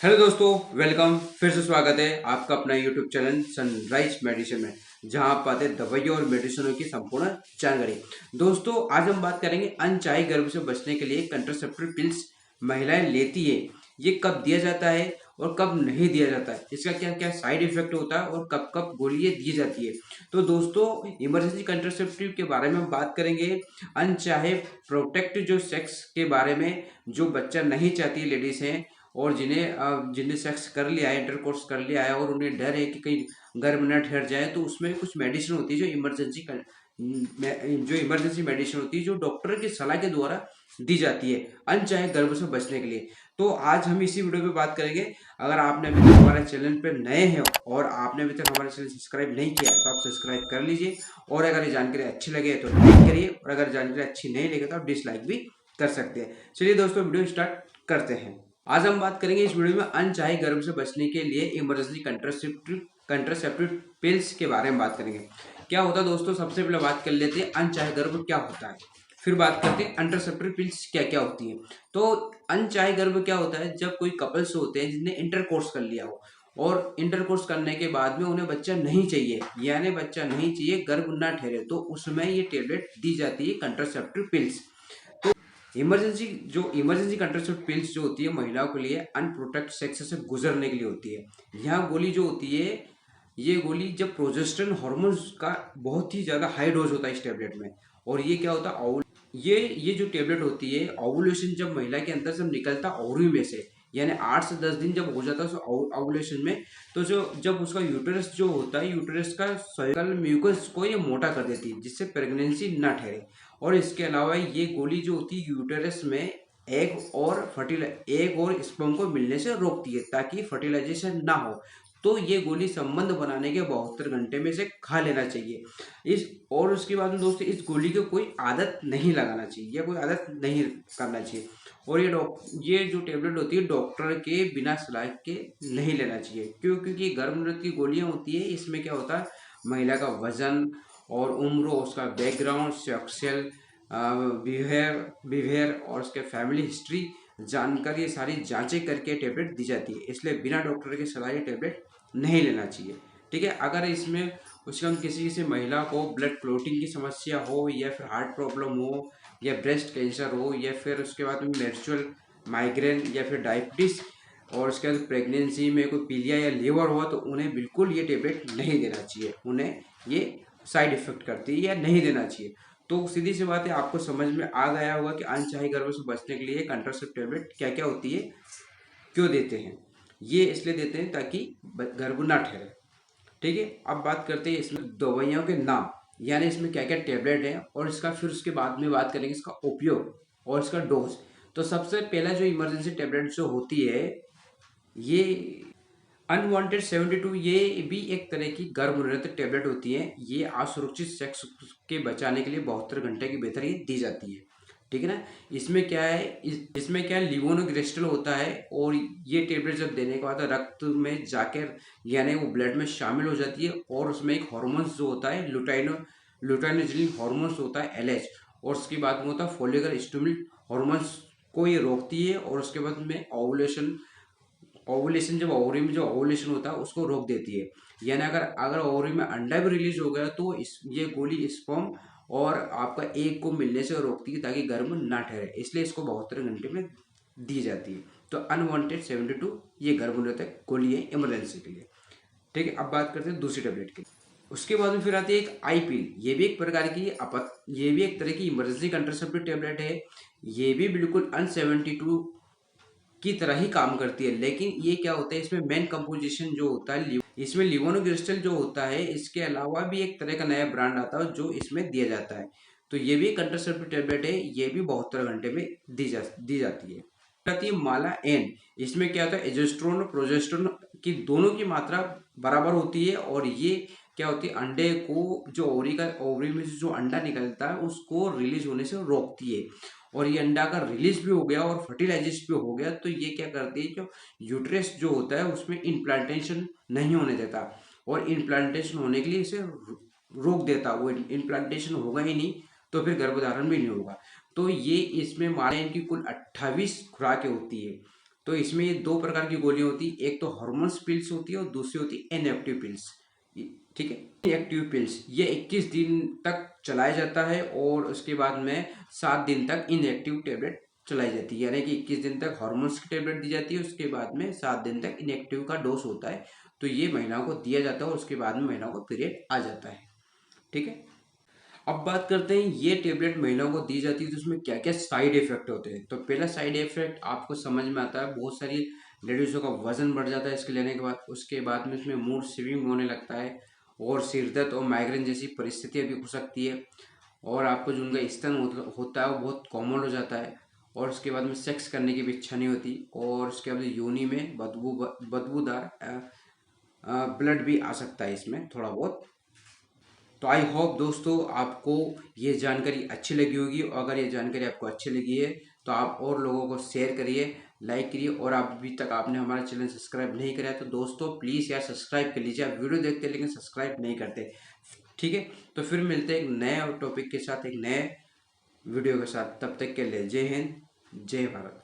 Hello दोस्तों, welcome. फिर से स्वागत है आपका अपना यूट्यूब चैनल सनराइज मेडिसिन में, जहां आप पाते हैं दवाइयों और मेडिसिनों की संपूर्ण जानकारी। दोस्तों, आज हम बात करेंगे अनचाहे गर्भ से बचने के लिए कंट्रासेप्टिव पिल्स महिलाएं लेती है, ये कब दिया जाता है और कब नहीं दिया जाता है, इसका क्या क्या साइड इफेक्ट होता है और कब कब गोली ये दी जाती है। तो दोस्तों, इमरजेंसी कंट्रासेप्टिव के बारे में हम बात करेंगे। अनचाहे प्रोटेक्ट जो सेक्स के बारे में, जो बच्चा नहीं चाहती लेडीज हैं और जिन्हें सेक्स कर लिया है, इंटरकोर्स कर लिया है और उन्हें डर है कि कहीं गर्भ न ठहर जाए, तो उसमें कुछ मेडिसिन होती है जो इमरजेंसी मेडिसिन होती है, जो डॉक्टर की सलाह के द्वारा दी जाती है अनचाहे गर्भ से बचने के लिए। तो आज हम इसी वीडियो पे बात करेंगे। अगर आपने अभी तक हमारे चैनल पर नए हैं और आपने अभी तक हमारे चैनल सब्सक्राइब नहीं किया है तो आप सब्सक्राइब कर लीजिए, और अगर ये जानकारी अच्छी लगे तो लाइक करिए, और अगर जानकारी अच्छी नहीं लगे तो आप डिसलाइक भी कर सकते हैं। चलिए दोस्तों, वीडियो स्टार्ट करते हैं। आज हम बात करेंगे इस वीडियो में अनचाहे गर्भ से बचने के लिए इमरजेंसी कंट्रासेप्टिव पिल्स के बारे में बात करेंगे। क्या होता है दोस्तों, सबसे पहले बात कर लेते हैं अनचाहे गर्भ क्या होता है, फिर बात करते हैं अंडरसेप्टिव पिल्स क्या क्या होती है। तो अनचाहे गर्भ क्या होता है, जब कोई कपल्स होते हैं जिसने इंटरकोर्स कर लिया हो और इंटरकोर्स करने के बाद में उन्हें बच्चा नहीं चाहिए, यानी बच्चा नहीं चाहिए, गर्भ ना ठहरे, तो उसमें ये टेबलेट दी जाती है contraceptive pills. Emergency contraceptive pills जो होती है महिलाओं के लिए अनप्रोटेक्ट सेक्स से गुजरने के लिए होती है। यह गोली जो होती है, ये गोली जब प्रोजेस्टेरोन हार्मोन्स का बहुत ही ज्यादा हाई डोज होता है इस टेबलेट में। और ये क्या होता है, ये जो टेबलेट होती है, ओवुलेशन जब महिला के अंदर से निकलता ओवरी में से, यानी 8 से 10 दिन जब हो जाता है ओवुलेशन में, तो जो जब उसका यूटेरस जो होता है, यूटेरस का सर्विकल म्यूकस को ये मोटा कर देती है, जिससे प्रेगनेंसी ना ठहरे। और इसके अलावा ये गोली जो होती है यूटेरस में एग और स्पर्म को मिलने से रोकती है, ताकि फर्टिलाइजेशन ना हो। तो ये गोली संबंध बनाने के 72 घंटे में से खा लेना चाहिए। इस और उसके बाद में दोस्तों, इस गोली को कोई आदत नहीं लगाना चाहिए या कोई आदत नहीं करना चाहिए। और ये जो टेबलेट होती है डॉक्टर के बिना सलाह के नहीं लेना चाहिए। क्योंकि गर्भ निरोधक की गोलियां होती है, इसमें क्या होता है, महिला का वजन और उम्र, उसका बैकग्राउंड, सेक्सुअल बिहेवियर और उसके फैमिली हिस्ट्री जानकर ये सारी जांचें करके टेबलेट दी जाती है। इसलिए बिना डॉक्टर की सलाह ये टेबलेट नहीं लेना चाहिए। ठीक है, अगर इसमें उसके हम किसी महिला को ब्लड क्लोटिंग की समस्या हो, या फिर हार्ट प्रॉब्लम हो, या ब्रेस्ट कैंसर हो, या फिर उसके बाद में मेंस्ट्रुअल माइग्रेन, या फिर डायबिटीज, और उसके बाद प्रेगनेंसी में कोई पीलिया या लीवर हुआ, तो उन्हें बिल्कुल ये टेबलेट नहीं देना चाहिए। उन्हें ये साइड इफेक्ट करती है, या नहीं देना चाहिए। तो सीधी सी बात है, आपको समझ में आ गया होगा कि अनचाही गर्भ से बचने के लिए कंट्रासेप्टिव टेबलेट क्या क्या होती है, क्यों देते हैं। ये इसलिए देते हैं ताकि गर्भ ना ठहरे। ठीक है, अब बात करते हैं इसमें दवाइयों के नाम, यानी इसमें क्या क्या टेबलेट है, और इसका फिर उसके बाद में बात करेंगे इसका उपयोग और इसका डोज। तो सबसे पहला जो इमरजेंसी टेबलेट जो होती है, ये अनवांटेड 72, ये भी एक तरह की गर्भ निरोधक टेबलेट होती है। ये असुरक्षित सेक्स के बचाने के लिए 72 घंटे के भीतर ये दी जाती है। ठीक है ना। इसमें क्या है, इसमें क्या है, लिवोनोग्रेस्टल होता है, और ये टेबलेट जब देने के बाद रक्त में जाकर, यानी वो ब्लड में शामिल हो जाती है, और उसमें एक हार्मोन्स जो होता है लुटाइनोजिलिन हार्मोन्स होता है LH, और उसके बाद में होता है फोलिकल स्टिमुलेंट हार्मोन्स को ये रोकती है, और उसके बाद में ओवुलेशन जब ओवरी में जो ओवुलेशन होता है उसको रोक देती है। यानी अगर अगर ओवरी में अंडा भी रिलीज हो गया, तो ये गोली स्पर्म और आपका एग को मिलने से रोकती है, ताकि गर्भ ना ठहरे। इसलिए इसको 72 घंटे में दी जाती है। तो अनवांटेड 72 ये गर्भ निरोधक गोली है इमरजेंसी के लिए। ठीक है, अब बात करते हैं दूसरी टेबलेट की। उसके बाद में फिर आती है एक आई पिल। ये भी एक तरह की इमरजेंसी कंट्रासेप्टिव टेबलेट है। ये भी बिल्कुल अन 72 की तरह ही काम करती है, लेकिन ये क्या होता है, इसमें मेन कंपोजिशन जो होता है, इसमें लिवोनोग्रिस्टल जो होता है, इसके अलावा भी एक तरह का नया ब्रांड आता है जो इसमें दिया जाता है। तो ये भी कंट्रासेप्टिव टेबलेट है, ये भी 72 घंटे में दी जाती है। आती है माला एन। इसमें क्या होता है, एजेस्ट्रोन और प्रोजेस्ट्रोन की दोनों की मात्रा बराबर होती है, और ये क्या होती है, अंडे को जो ओवरी में से जो अंडा निकलता है उसको रिलीज होने से रोकती है। और ये अंडा का रिलीज भी हो गया और फर्टिलाइजेशन भी हो गया, तो ये क्या करती है, जो यूट्रस जो होता है उसमें इम्प्लांटेशन नहीं होने देता, और इम्प्लांटेशन होने के लिए इसे रोक देता। वो इम्प्लांटेशन होगा ही नहीं, तो फिर गर्भधारण भी नहीं होगा। तो ये इसमें माला इनकी कुल 28 खुराकें होती है। तो इसमें ये दो प्रकार की गोलियां होती है, एक तो हार्मोन्स पिल्स होती है और दूसरी होती है इनएक्टिव पिल्स। ठीक है, इनएक्टिव पिल्स ये 21 दिन तक चलाया जाता है और उसके बाद में 7 दिन तक इनएक्टिव टेबलेट चलाई जाती है, यानी कि 21 दिन तक हार्मोन्स की टेबलेट दी जाती है, उसके बाद में 7 दिन तक इनएक्टिव का डोज होता है। तो ये महिलाओं को दिया जाता है और उसके बाद में महिलाओं को पीरियड आ जाता है। ठीक है, अब बात करते हैं ये टेबलेट महिलाओं को दी जाती है तो उसमें क्या क्या साइड इफेक्ट होते हैं। तो पहला साइड इफेक्ट आपको समझ में आता है, बहुत सारी लेडीज़ों का वजन बढ़ जाता है इसके लेने के बाद। उसके बाद में उसमें मूड स्विंग होने लगता है और सिर दर्द और माइग्रेन जैसी परिस्थितियाँ भी हो सकती है। और आपको जो उनका स्तन होता है वो बहुत कोमल हो जाता है। और उसके बाद में सेक्स करने की भी इच्छा नहीं होती और उसके बाद योनि में बदबूदार ब्लड भी आ सकता है इसमें थोड़ा बहुत। तो आई होप दोस्तों आपको ये जानकारी अच्छी लगी होगी, और अगर ये जानकारी आपको अच्छी लगी है तो आप और लोगों को शेयर करिए, लाइक करिए, और आप अभी तक आपने हमारा चैनल सब्सक्राइब नहीं करा है तो दोस्तों प्लीज़ यार सब्सक्राइब कर लीजिए। आप वीडियो देखते हैं लेकिन सब्सक्राइब नहीं करते। ठीक है, तो फिर मिलते हैं एक नए टॉपिक के साथ, एक नए वीडियो के साथ। तब तक के लिए जय हिंद, जय भारत।